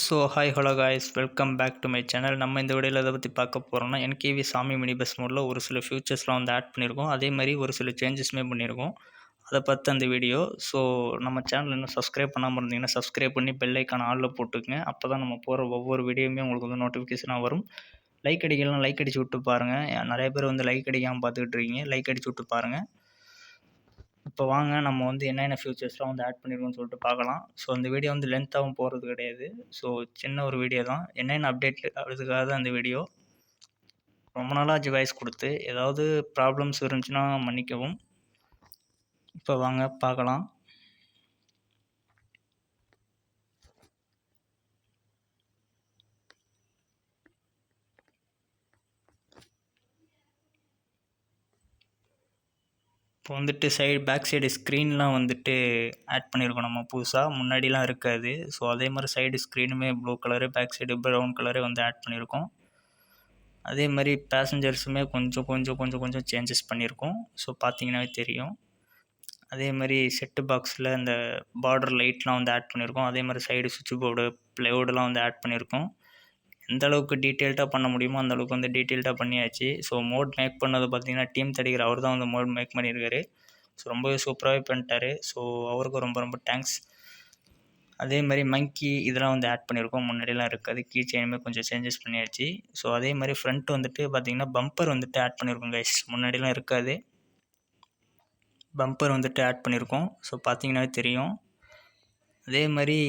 Hi hello guys, welcome back to my channel. நம்ம இந்த வீடியோவில் எதை பற்றி பார்க்க போகிறோம்னா, என்கேவி சாமி மினி பஸ் மோடில் ஒரு சில ஃபியூச்சர்ஸ்லாம் வந்து ஆட் பண்ணியிருக்கோம். அதே மாதிரி ஒரு சில சேஞ்சஸுமே பண்ணியிருக்கோம். அதை பார்த்து அந்த வீடியோ. நம்ம சேனல் இன்னும் சப்ஸ்கிரைப் பண்ணாமல் இருந்தீங்கன்னா சப்ஸ்கிரைப் பண்ணி பெல் ஐக்கான ஆளில் போட்டுக்கங்க. அப்போ தான் நம்ம போகிற ஒவ்வொரு வீடியோவுமே உங்களுக்கு வந்து நோட்டிஃபிகேஷனாக வரும். லைக் அடிக்கலாம், லைக் அடிச்சு விட்டு பாருங்கள். நிறைய பேர் வந்து லைக் அடிக்காமல் பார்த்துக்கிட்டு இருக்கீங்க. லைக் அடிச்சு விட்டு பாருங்கள். இப்போ வாங்க நம்ம வந்து என்னென்ன ஃபியூச்சர்ஸ்லாம் வந்து ஆட் பண்ணியிருக்கோம்னு சொல்லிட்டு பார்க்கலாம். இந்த வீடியோ வந்து லென்த்தாகவும் போகிறது கிடையாது. சின்ன ஒரு வீடியோ தான். என்னென்ன அப்டேட் அதுக்காக தான் இந்த வீடியோ. ரொம்ப நாளாச்சு வாய்ஸ் கொடுத்து. ஏதாவது ப்ராப்ளம்ஸ் இருந்துச்சுன்னா மன்னிக்கவும். இப்போ வாங்க பார்க்கலாம். இப்போ வந்துட்டு பேக் சைடு ஸ்க்ரீன்லாம் வந்துட்டு ஆட் பண்ணியிருக்கோம் நம்ம புதுசாக. முன்னாடிலாம் இருக்காது. அதே மாதிரி சைடு ஸ்க்ரீனுமே blue colour, back side brown colour வந்து ஆட் பண்ணியிருக்கோம். அதே மாதிரி பேசஞ்சர்ஸுமே கொஞ்சம் கொஞ்சம் கொஞ்சம் கொஞ்சம் சேஞ்சஸ் பண்ணியிருக்கோம். பார்த்தீங்கன்னாவே தெரியும். அதே மாதிரி செட்டு பாக்ஸில் இந்த பார்டர் லைட்லாம் வந்து ஆட் பண்ணியிருக்கோம். அதே மாதிரி சைடு சுவிட்ச் போர்டு, ப்ளைவுட்லாம் வந்து ஆட் பண்ணியிருக்கோம். எந்த அளவுக்கு டீட்டெயில்டாக பண்ண முடியுமோ அந்த அளவுக்கு வந்து டீட்டெயில்டாக பண்ணியாச்சு. மோட் மேக் பண்ணது பார்த்திங்கன்னா டீம் தடிக்கிற அவர் தான் வந்து மோட் மேக் பண்ணியிருக்காரு. ரொம்பவே சூப்பராகவே பண்ணிட்டாரு. அவருக்கு ரொம்ப ரொம்ப தேங்க்ஸ். அதே மாதிரி மங்கி இதெல்லாம் வந்து ஆட் பண்ணியிருக்கோம். முன்னாடிலாம் இருக்காது. கீ செயினுமே கொஞ்சம் சேஞ்சஸ் பண்ணியாச்சு. அதே மாதிரி ஃப்ரண்ட் வந்துட்டு பார்த்திங்கன்னா பம்பர் வந்துட்டு ஆட் பண்ணியிருக்கோம் கைஸ். முன்னாடிலாம் இருக்காது. பம்பர் வந்துட்டு ஆட் பண்ணியிருக்கோம். பார்த்தீங்கன்னாவே தெரியும். அதே மாதிரி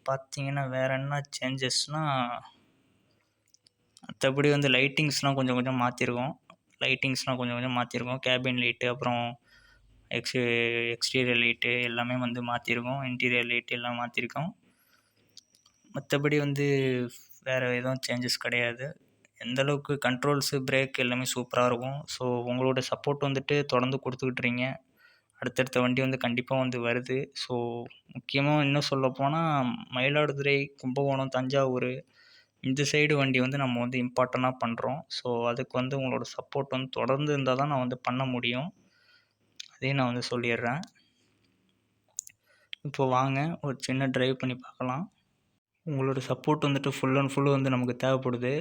பார்த்தீங்கன்னா வேறு என்ன சேஞ்சஸ்னால், மற்றபடி வந்து லைட்டிங்ஸ்லாம் கொஞ்சம் கொஞ்சம் மாற்றிருக்கோம். கேபின் லைட்டு, அப்புறம் எக்ஸ்டீரியர் லைட்டு எல்லாமே வந்து மாற்றிருக்கோம். இன்டீரியர் லைட்டு எல்லாம் மாற்றிருக்கோம். மற்றபடி வந்து வேறு எதுவும் சேஞ்சஸ் கிடையாது. எந்தளவுக்கு கண்ட்ரோல்ஸு, பிரேக் எல்லாமே சூப்பராக இருக்கும். உங்களோட சப்போர்ட் வந்துட்டு தொடர்ந்து கொடுத்துக்கிட்றீங்க. அடுத்தடுத்த வண்டி வந்து கண்டிப்பாக வந்து வருது. முக்கியமாக இன்னும் சொல்லப்போனால் மயிலாடுதுறை, கும்பகோணம், தஞ்சாவூர் இந்த சைடு வண்டி வந்து நம்ம வந்து இம்பார்ட்டண்ட்டாக பண்ணுறோம். அதுக்கு வந்து உங்களோட சப்போர்ட் வந்து தொடர்ந்து இருந்தால் தான் நான் வந்து பண்ண முடியும். அதையும் நான் வந்து சொல்லிடுறேன். இப்போது வாங்க ஒரு சின்ன ட்ரைவ் பண்ணி பார்க்கலாம். உங்களோட சப்போர்ட் வந்துட்டு ஃபுல் அண்ட் ஃபுல்லு வந்து நமக்கு தேவைப்படுது.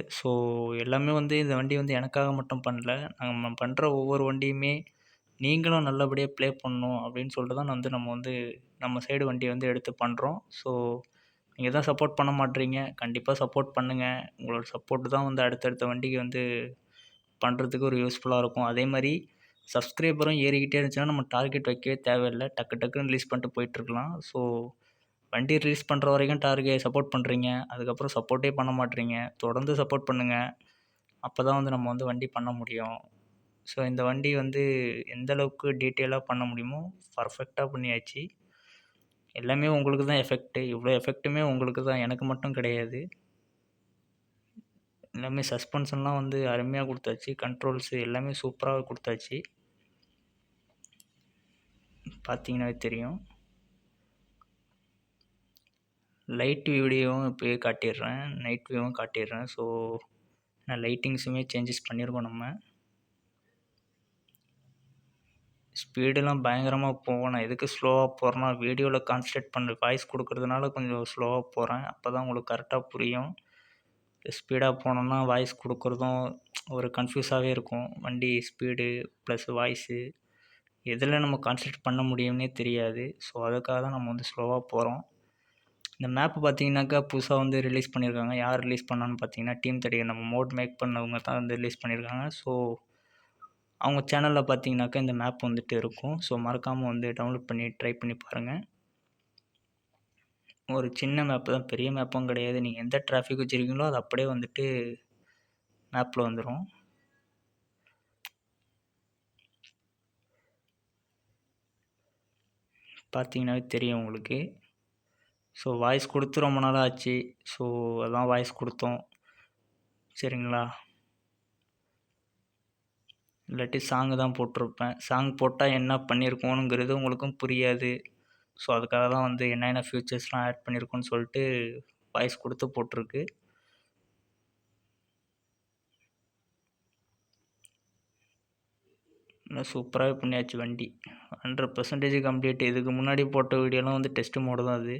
எல்லாமே வந்து இந்த வண்டி வந்து எனக்காக மட்டும் பண்ணல. நம்ம பண்ணுற ஒவ்வொரு வண்டியுமே நீங்களும் நல்லபடியாக ப்ளே பண்ணணும் அப்படின்னு சொல்லிட்டு தான் நம்ம சைடு வண்டியை வந்து எடுத்து பண்ணுறோம். நீங்கள் தான் சப்போர்ட் பண்ண மாட்றீங்க. கண்டிப்பாக சப்போர்ட் பண்ணுங்கள். உங்களோட சப்போர்ட்டு தான் வந்து அடுத்தடுத்த வண்டிக்கு வந்து பண்ணுறதுக்கு ஒரு யூஸ்ஃபுல்லாக இருக்கும். அதே மாதிரி சப்ஸ்கிரைபரும் ஏறிக்கிட்டே இருந்துச்சுன்னா நம்ம டார்கெட் வைக்கவே தேவையில்லை. டக்குன்னு ரிலீஸ் பண்ணிட்டு போயிட்டுருக்கலாம். வண்டி ரிலீஸ் பண்ணுற வரைக்கும் சப்போர்ட் பண்ணுறீங்க. அதுக்கப்புறம் சப்போர்ட்டே பண்ண மாட்றீங்க. தொடர்ந்து சப்போர்ட் பண்ணுங்கள். அப்போ தான் வந்து நம்ம வந்து வண்டி பண்ண முடியும். இந்த வண்டி வந்து எந்த அளவுக்கு டீட்டெயிலாக பண்ண முடியுமோ பர்ஃபெக்டாக பண்ணியாச்சு. எல்லாமே உங்களுக்கு தான் எஃபெக்ட்டு. இவ்வளோ எஃபெக்ட்டுமே உங்களுக்கு தான், எனக்கு மட்டும் கிடையாது. எல்லாமே சஸ்பென்ஷன்லாம் வந்து அருமையாக கொடுத்தாச்சு. கண்ட்ரோல்ஸு எல்லாமே சூப்பராக கொடுத்தாச்சு. பார்த்தீங்கன்னாவே தெரியும். லைட் வீடியோவும் இப்போயே காட்டிடுறேன், நைட் வியூவும் காட்டிடுறேன். நான் லைட்டிங்ஸுமே சேஞ்சஸ் பண்ணியிருக்கோம். நம்ம ஸ்பீடெல்லாம் பயங்கரமாக போகும். நான் எதுக்கு ஸ்லோவாக போகிறேன்னா, வீடியோவில் கான்சன்ட்ரேட் பண்ண வாய்ஸ் கொடுக்குறதுனால கொஞ்சம் ஸ்லோவாக போகிறேன். அப்போ தான் உங்களுக்கு கரெக்டாக புரியும். ஸ்பீடாக போனோம்னா வாய்ஸ் கொடுக்குறதும் ஒரு கன்ஃப்யூஸாகவே இருக்கும். வண்டி ஸ்பீடு ப்ளஸ் வாய்ஸு எதில் நம்ம கான்சன்ட்ரேட் பண்ண முடியும்னே தெரியாது. அதுக்காக தான் நம்ம வந்து ஸ்லோவாக போகிறோம். இந்த மேப்பு பார்த்தீங்கன்னாக்கா புதுசாக வந்து ரிலீஸ் பண்ணியிருக்காங்க. யார் ரிலீஸ் பண்ணான்னு பார்த்தீங்கன்னா டீம் தடிகர், நம்ம மோட் மேக் பண்ணவங்க தான் வந்து ரிலீஸ் பண்ணியிருக்காங்க. அவங்க சேனலில் பார்த்தீங்கன்னாக்கா இந்த மேப் வந்துட்டு இருக்கும். மறக்காமல் வந்து டவுன்லோட் பண்ணி ட்ரை பண்ணி பாருங்கள். ஒரு சின்ன மேப்பு தான், பெரிய மேப்பும் கிடையாது. நீங்கள் எந்த டிராஃபிக் வச்சுருக்கீங்களோ அது அப்படியே வந்துட்டு மேப்பில் வந்துடும். பார்த்தீங்கன்னாவே தெரியும் உங்களுக்கு. வாய்ஸ் கொடுத்து ரொம்ப நாள் ஆச்சு. அதான் வாய்ஸ் கொடுத்தோம். சரிங்களா? இல்லாட்டி சாங்கு தான் போட்டிருப்பேன். சாங் போட்டால் என்ன பண்ணியிருக்கோனுங்கிறது உங்களுக்கும் புரியாது. அதுக்காக தான் வந்து என்னென்ன ஃபியூச்சர்ஸ்லாம் ஆட் பண்ணியிருக்கோன்னு சொல்லிட்டு வாய்ஸ் கொடுத்து போட்டிருக்கு. இன்னும் சூப்பராகவே பண்ணியாச்சு வண்டி. 100% கம்ப்ளீட். இதுக்கு முன்னாடி போட்ட வீடியோலாம் வந்து டெஸ்ட்டு மோடு தான் அது.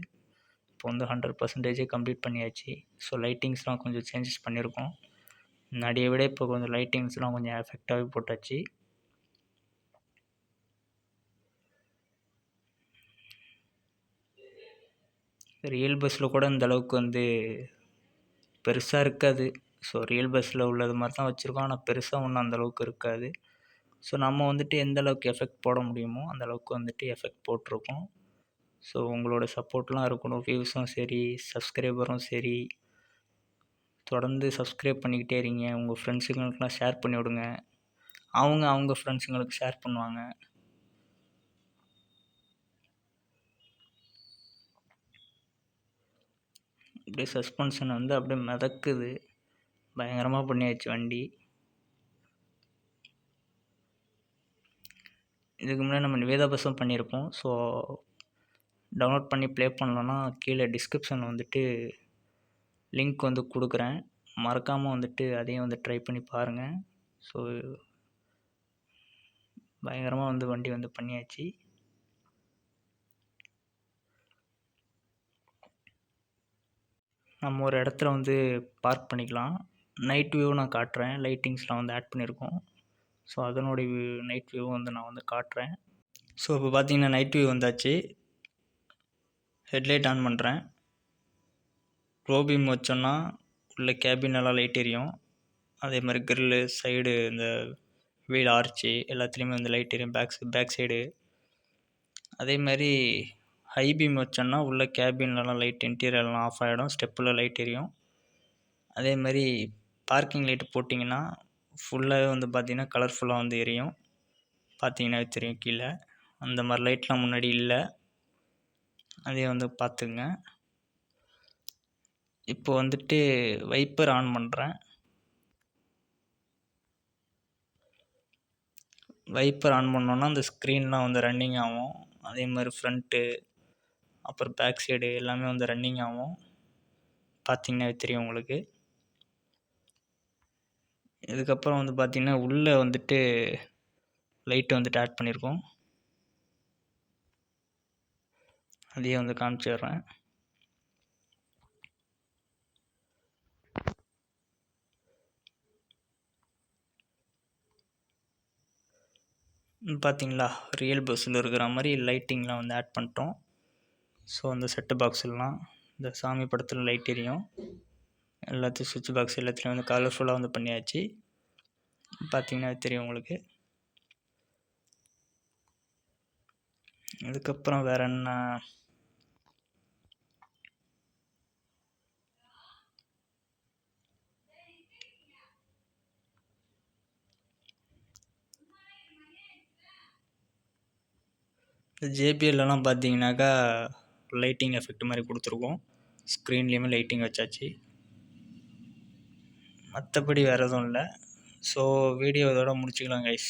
இப்போ வந்து 100% கம்ப்ளீட் பண்ணியாச்சு. ஸோ லைட்டிங்ஸ்லாம் கொஞ்சம் சேஞ்சஸ் பண்ணியிருக்கோம். முன்னாடியை விட இப்போ கொஞ்சம் லைட்டிங்ஸ்லாம் கொஞ்சம் எஃபெக்டாகவே போட்டாச்சு. ரியல் பஸ்ஸில் கூட இந்த அளவுக்கு வந்து பெருசாக இருக்காது. ஸோ ரியல் பஸ்ஸில் உள்ளது மாதிரி தான் வச்சுருக்கோம். ஆனால் பெருசாக ஒன்றும் அந்தளவுக்கு இருக்காது. ஸோ நம்ம வந்துட்டு எந்த அளவுக்கு எஃபெக்ட் போட முடியுமோ அந்த அளவுக்கு வந்துட்டு எஃபெக்ட் போட்டிருக்கோம். ஸோ உங்களோட சப்போர்ட்லாம் இருக்கணும். வியூஸும் சரி, சப்ஸ்கிரைபரும் சரி, தொடர்ந்து சப்ஸ்கிரைப் பண்ணிக்கிட்டே இருங்க. உங்கள் ஃப்ரெண்ட்ஸுங்களுக்கெலாம் ஷேர் பண்ணி விடுங்க. அவங்க ஃப்ரெண்ட்ஸுங்களுக்கு ஷேர் பண்ணுவாங்க. அப்படியே சஸ்பென்ஷன் வந்து அப்படியே மிதக்குது. பயங்கரமாக பண்ணியாச்சு வண்டி. இதுக்கு முன்னாடி நம்ம நிவேதா பஸ்ஸும் பண்ணியிருப்போம். ஸோ டவுன்லோட் பண்ணி ப்ளே பண்ணலன்னா கீழே டிஸ்கிரிப்ஷன் வந்துட்டு லிங்க் வந்து கொடுக்குறேன். மறக்காமல் வந்துட்டு அதையும் வந்து ட்ரை பண்ணி பாருங்கள். ஸோ பயங்கரமாக வந்து வண்டி வந்து பண்ணியாச்சு. நம்ம ஒரு இடத்துல வந்து பார்க் பண்ணிக்கலாம். நைட் வியூ நான் காட்டுறேன். லைட்டிங்ஸ்லாம் வந்து ஆட் பண்ணியிருக்கோம். ஸோ அதனுடைய நைட் வியூ வந்து நான் வந்து காட்டுறேன். ஸோ இப்போ பார்த்தீங்கன்னா நைட் வியூ வந்தாச்சு. ஹெட்லைட் ஆன் பண்ணுறேன். க்ளோ பீம் வச்சோன்னா உள்ள கேபின் எல்லாம் லைட் எரியும். அதே மாதிரி கிரில்லு சைடு இந்த வீல் ஆர்ச்சி எல்லாத்துலேயுமே வந்து லைட் எரியும். பேக் சைடு அதே மாதிரி ஹை பீம் வச்சோன்னா உள்ள கேபின்லலாம் லைட் இன்டீரியர்லாம் ஆஃப் ஆகிடும். ஸ்டெப்பில் லைட் எரியும். அதே மாதிரி பார்க்கிங் லைட்டு போட்டிங்கன்னா ஃபுல்லாகவே வந்து பார்த்திங்கன்னா கலர்ஃபுல்லாக வந்து எரியும். பார்த்தீங்கன்னா தெரியும் கீழே. அந்த மாதிரி லைட்லாம் முன்னாடி இல்லை. அதையும் வந்து பார்த்துங்க. இப்போ வந்துட்டு வைப்பர் ஆன் பண்ணுறேன். வைப்பர் ஆன் பண்ணோன்னா அந்த ஸ்க்ரீன்லாம் வந்து ரன்னிங் ஆகும். அதே மாதிரி ஃப்ரண்ட்டு அப்புறம் பேக் சைடு எல்லாமே வந்து ரன்னிங் ஆகும். பார்த்தீங்கன்னா தெரியும் உங்களுக்கு. இதுக்கப்புறம் வந்து பார்த்திங்கன்னா உள்ளே வந்துட்டு லைட்டு வந்துட்டு ஆட் பண்ணியிருக்கோம். அதையே வந்து காமிச்சிடுறேன். பார்த்தீங்களா, ரியல் பஸ்ஸில் இருக்கிற மாதிரி லைட்டிங்லாம் வந்து ஆட் பண்ணிட்டோம். ஸோ அந்த செட்டு பாக்ஸ்லாம் இந்த சாமி படத்தில் லைட் எரியும். எல்லாத்தையும் சுவிட்ச் பாக்ஸ் எல்லாத்துலேயும் வந்து கலர்ஃபுல்லாக வந்து பண்ணியாச்சு. பார்த்தீங்கன்னா தெரியும் உங்களுக்கு. இதுக்கப்புறம் வேறு என்ன, இந்த ஜேபிஎல்லாம் பார்த்தீங்கன்னாக்கா லைட்டிங் எஃபெக்ட் மாதிரி கொடுத்துருக்கோம். ஸ்க்ரீன்லேயுமே லைட்டிங் வச்சாச்சு. மற்றபடி வேறு எதுவும் இல்லை. ஸோ வீடியோ இதோட முடிச்சுக்கலாம் கைஸ்.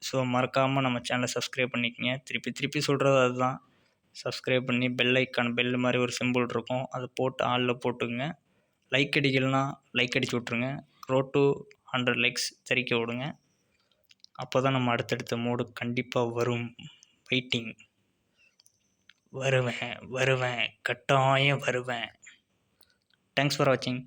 ஸோ மறக்காமல் நம்ம சேனலை சப்ஸ்கிரைப் பண்ணிக்கங்க. திருப்பி சொல்கிறது அதுதான். சப்ஸ்கிரைப் பண்ணி பெல் மாதிரி ஒரு சிம்பிள் இருக்கும், அதை போட்டு ஆளில் போட்டுங்க. லைக் அடிக்கலைன்னா லைக் அடிச்சு விட்ருங்க. ரோட் டு 100 லைக்ஸ் தெரிக்க விடுங்க. அப்போ தான் நம்ம அடுத்தடுத்த மோடு கண்டிப்பாக வரும். வெயிட்டிங். வருவேன் கட்டாயம் வருவேன். தேங்க்ஸ் ஃபார் வாட்சிங்.